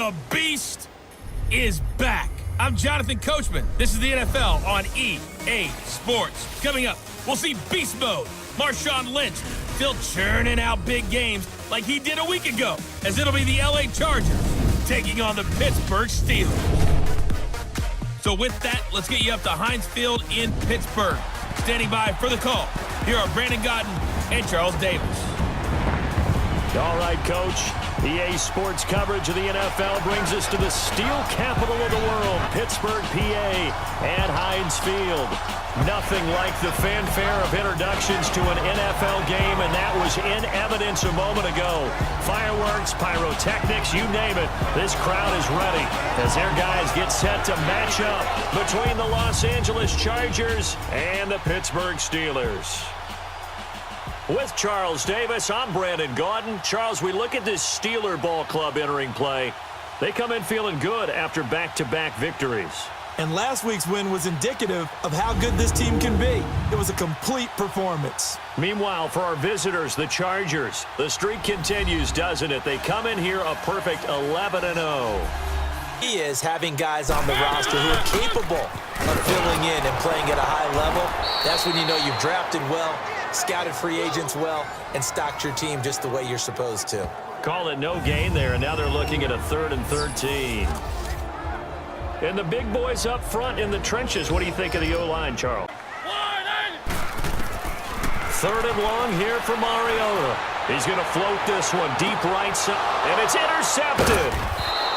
The Beast is back. I'm Jonathan Coachman. This is the NFL on EA Sports. Coming up, we'll see Beast Mode. Marshawn Lynch still churning out big games like he did a week ago, as it'll be the LA Chargers taking on the Pittsburgh Steelers. So with that, let's get you up to Heinz Field in Pittsburgh. Standing by for the call, here are Brandon Gaudin and Charles Davis. All right, Coach. EA Sports coverage of the NFL brings us to the steel capital of the world, Pittsburgh, PA, at Heinz Field. Nothing like the fanfare of introductions to an NFL game, and that was in evidence a moment ago. Fireworks, pyrotechnics, you name it. This crowd is ready as their guys get set to match up between the Los Angeles Chargers and the Pittsburgh Steelers. With Charles Davis, I'm Brandon Gaudin. Charles, we look at this Steeler ball club entering play. They come in feeling good after back-to-back victories. And last week's win was indicative of how good this team can be. It was a complete performance. Meanwhile, for our visitors, the Chargers, the streak continues, doesn't it? They come in here a perfect 11-0. He is having guys on the roster who are capable of filling in and playing at a high level. That's when you know you've drafted well, scouted free agents well, and stocked your team just the way you're supposed to. Call it no gain there, and now they're looking at a 3rd and 13. And the big boys up front in the trenches. What do you think of the O-line, Charles? 3rd and long here for Mariota. He's going to float this one deep right side, and it's intercepted.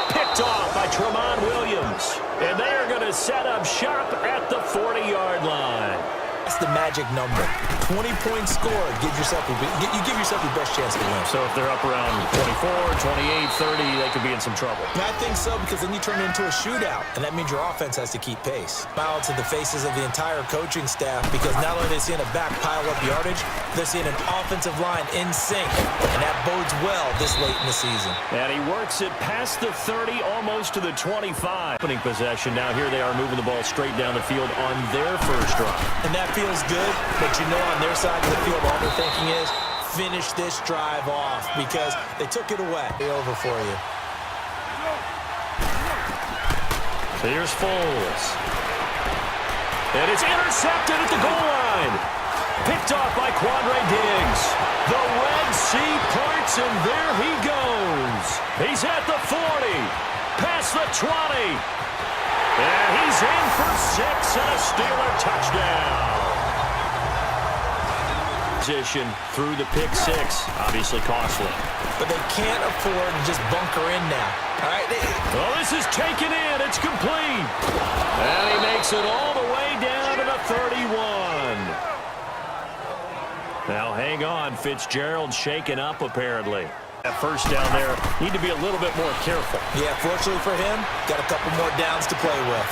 Picked off by Tramon Williams. And they are going to set up shop at the 40-yard line. That's the magic number. 20-point score. You give yourself your best chance to win. So if they're up around 24, 28, 30, they could be in some trouble. And I think so, because then you turn it into a shootout, and that means your offense has to keep pace. Smile to the faces of the entire coaching staff, because not only are they seeing a back pile up yardage, they're seeing an offensive line in sync, and that bodes well this late in the season. And he works it past the 30, almost to the 25. Opening possession. Now here they are moving the ball straight down the field on their first drive. And that feels good, but you know on their side of the field, all they're thinking is, finish this drive off, because they took it away. Over for you. So here's Foles. And it's intercepted at the goal line. Picked off by Quandre Diggs. The Red Sea parts, and there he goes. He's at the 40, past the 20. And he's in for 6 and a Steeler touchdown. Position through the pick 6, obviously costly. But they can't afford to just bunker in now. All right. Well, this is taken in. It's complete. And he makes it all the way down to the 31. Now, hang on. Fitzgerald shaken up, apparently. That first down there, need to be a little bit more careful. Yeah, fortunately for him, got a couple more downs to play with.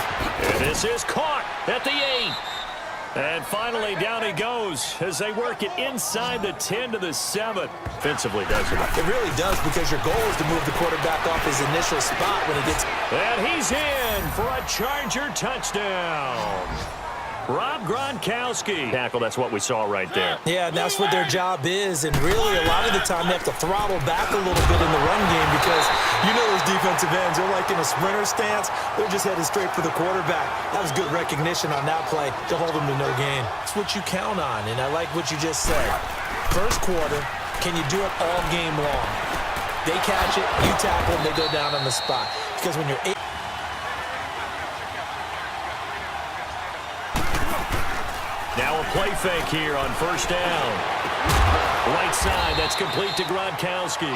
And this is caught at the 8. And finally, down he goes as they work it inside the 10 to the 7. Offensively, doesn't it? It really does, because your goal is to move the quarterback off his initial spot when he gets... And he's in for a Charger touchdown. Rob Gronkowski. Tackle, that's what we saw right there. Yeah, that's what their job is, and really a lot of the time they have to throttle back a little bit in the run game, because you know those defensive ends, they're like in a sprinter stance. They're just headed straight for the quarterback. That was good recognition on that play to hold them to no gain. That's what you count on, and I like what you just said. First quarter, can you do it all game long? They catch it, you tackle them, they go down on the spot. Because when you're... Now a play fake here on first down. Right side, that's complete to Gronkowski.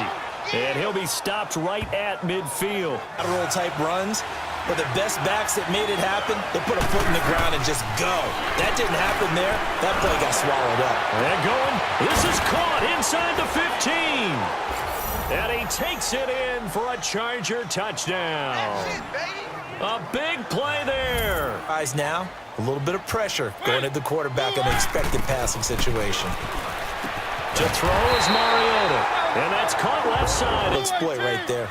And he'll be stopped right at midfield. Lateral type runs, but the best backs that made it happen, they put a foot in the ground and just go. That didn't happen there. That play got swallowed up. And going, this is caught inside the 15. And he takes it in for a Charger touchdown. A big play there. Guys, now a little bit of pressure going at the quarterback in an expected passing situation. To throw is Mariota. And that's caught left side. Exploit right there.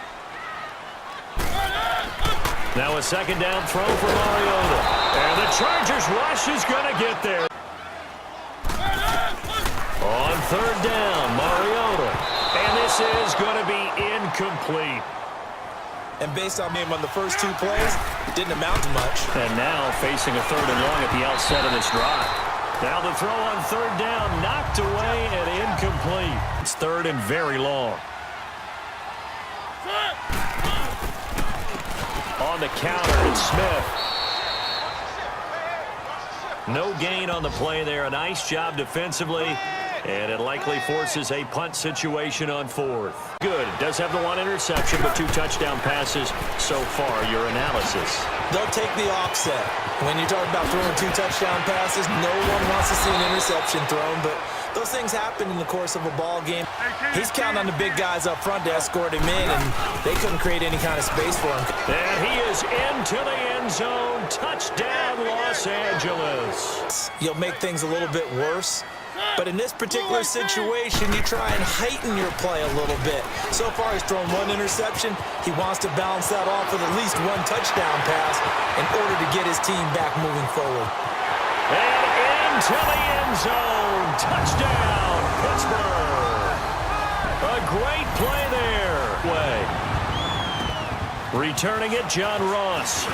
Now a second down throw for Mariota. And the Chargers rush is going to get there. On third down, Mariota. And this is going to be incomplete. And based on him on the first 2 plays, it didn't amount to much. And now facing a 3rd and long at the outset of this drive. Now the throw on 3rd down, knocked away and incomplete. It's 3rd and very long. On the counter, it's Smith. No gain on the play there. A nice job defensively. And it likely forces a punt situation on 4th. Good. It does have the 1 interception, but 2 touchdown passes so far. Your analysis. They'll take the offset. When you're talking about throwing 2 touchdown passes, no one wants to see an interception thrown, but those things happen in the course of a ball game. He's counting on the big guys up front to escort him in, and they couldn't create any kind of space for him. And he is into the end zone. Touchdown, Los Angeles. You'll make things a little bit worse. But in this particular situation, you try and heighten your play a little bit. So far, he's thrown 1 interception. He wants to balance that off with at least 1 touchdown pass in order to get his team back moving forward. And into the end zone. Touchdown, Pittsburgh. A great play there. Returning it, John Ross.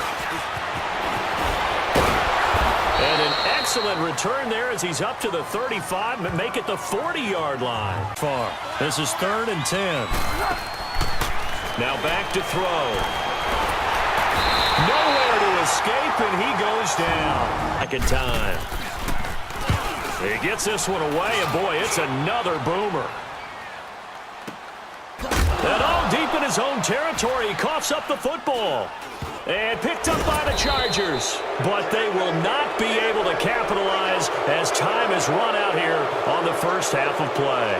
And an excellent return there as he's up to the 35 and make it the 40-yard line. Far. This is 3rd and 10. Now back to throw. Nowhere to escape, and he goes down. Second time. He gets this one away, and boy, it's another boomer. And all deep in his own territory, he coughs up the football. And picked up by the Chargers. But they will not be able to capitalize as time has run out here on the first half of play.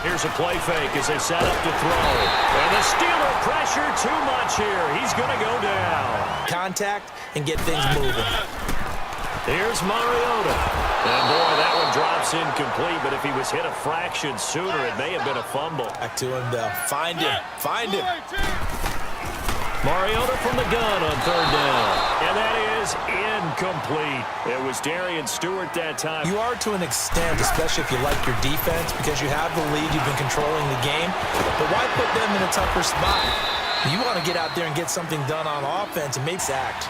Here's a play fake as they set up to throw. And the Steeler pressure too much here. He's going to go down. Contact and get things moving. Here's Mariota. And boy, that one drops incomplete, but if he was hit a fraction sooner, it may have been a fumble. Back to him, Bill. Find him. Find him. Mariota from the gun on 3rd down. And that is incomplete. It was Darian Stewart that time. You are to an extent, especially if you like your defense, because you have the lead, you've been controlling the game. But why put them in a tougher spot? You want to get out there and get something done on offense and make sacked.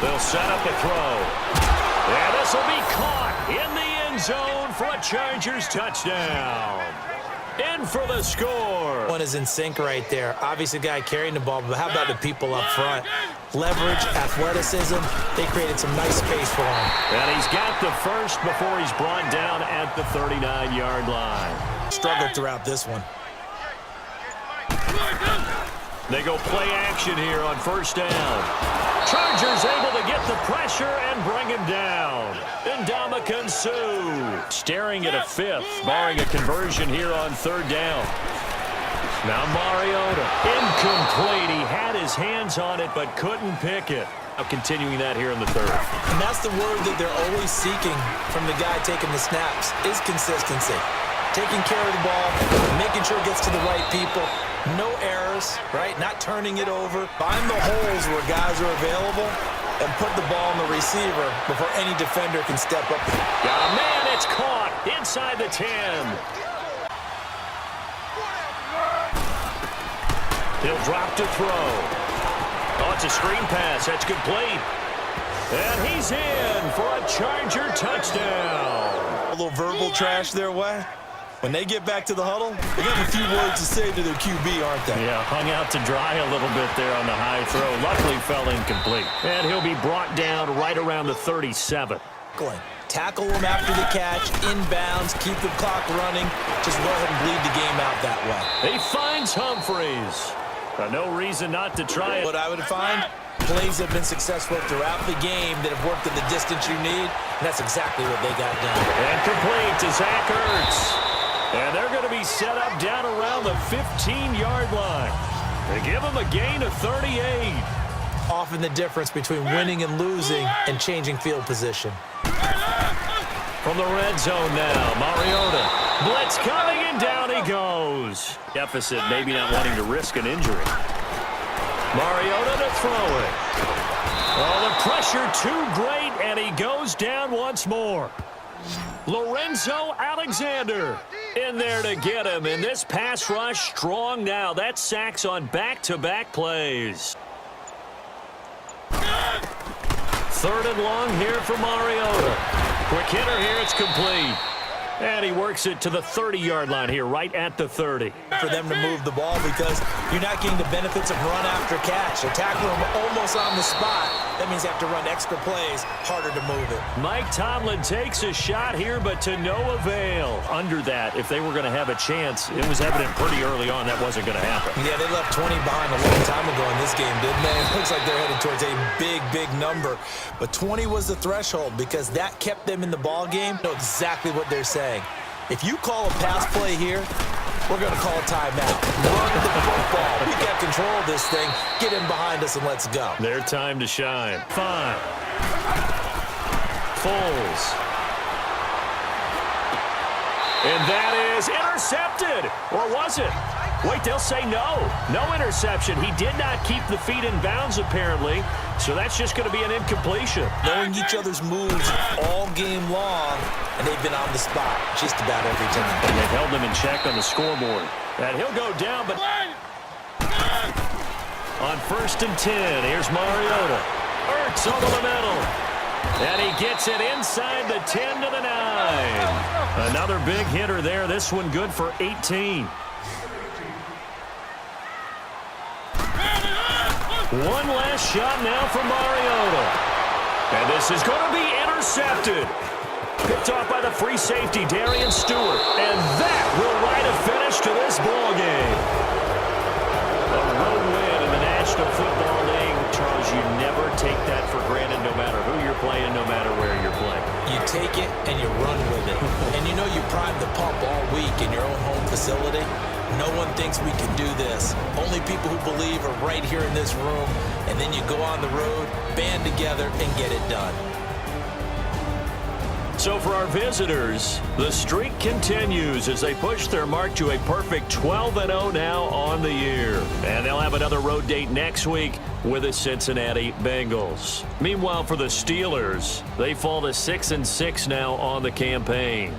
They'll set up the throw. And this will be caught in the end zone for a Chargers touchdown. In for the score. One is in sync right there. Obviously, the guy carrying the ball, but how about the people up front? Leverage, athleticism, they created some nice space for him. And he's got the first before he's brought down at the 39-yard line. Struggled throughout this one. They go play action here on 1st down. Chargers able to get the pressure and bring him down. Ndamukong Suh staring at a 5th, barring a conversion here on 3rd down. Now Mariota, incomplete. He had his hands on it but couldn't pick it. Now continuing that here in the 3rd. And that's the word that they're always seeking from the guy taking the snaps, is consistency. Taking care of the ball, making sure it gets to the right people. No errors, right? Not turning it over. Find the holes where guys are available and put the ball on the receiver before any defender can step up. Got a man, it's caught inside the 10. He'll drop to throw. Oh, it's a screen pass. That's complete. And he's in for a Charger touchdown. A little verbal trash their way. When they get back to the huddle, they got a few words to say to their QB, aren't they? Yeah, hung out to dry a little bit there on the high throw. Luckily fell incomplete. And he'll be brought down right around the 37. Tackle him after the catch, inbounds, keep the clock running. Just go ahead and bleed the game out that way. He finds Humphreys. No reason not to try it. What I would find, plays have been successful throughout the game that have worked at the distance you need, and that's exactly what they got done. And complete to Zach Ertz. And they're going to be set up down around the 15-yard line. They give them a gain of 38. Often the difference between winning and losing and changing field position. From the red zone now, Mariota. Blitz coming, and down he goes. Deficit, maybe not wanting to risk an injury. Mariota to throw it. Oh, the pressure too great, and he goes down once more. Lorenzo Alexander in there to get him. And this pass rush strong now. That's sacks on back-to-back plays. 3rd and long here for Mariota. Quick hitter here. It's complete. And he works it to the 30-yard line here, right at the 30. For them to move the ball because you're not getting the benefits of run after catch. They're tackling them almost on the spot. That means they have to run extra plays, harder to move it. Mike Tomlin takes a shot here, but to no avail. Under that, if they were going to have a chance, it was evident pretty early on that wasn't going to happen. Yeah, they left 20 behind a long time ago in this game, didn't they? It looks like they're headed towards a big, big number. But 20 was the threshold because that kept them in the ball game. Know exactly what they're saying. If you call a pass play here, we're going to call a timeout. Run the football. We got control of this thing. Get him behind us and let's go. Their time to shine. 5. Foles. And that is intercepted. Or was it? Wait, they'll say no. No interception. He did not keep the feet in bounds, apparently. So that's just going to be an incompletion. Knowing each other's moves all game long, and they've been on the spot just about every time. And they've held them in check on the scoreboard. And he'll go down, but on 1st and 10, here's Mariota. Ertz over the middle. And he gets it inside the 10 to the 9. Another big hitter there. This one good for 18. One last shot now for Mariota. And this is going to be intercepted. Picked off by the free safety, Darian Stewart. And that will write a finish to this ball game. A road win in the National Football League. Charles, you never take that for granted no matter who you're playing, no matter where you're playing. You take it and you run with it. And you know you primed the pump all week in your own home facility. No one thinks we can do this. Only people who believe are right here in this room. And then you go on the road, band together, and get it done. So for our visitors, the streak continues as they push their mark to a perfect 12-0 now on the year. And they'll have another road date next week with the Cincinnati Bengals. Meanwhile, for the Steelers, they fall to 6-6 now on the campaign.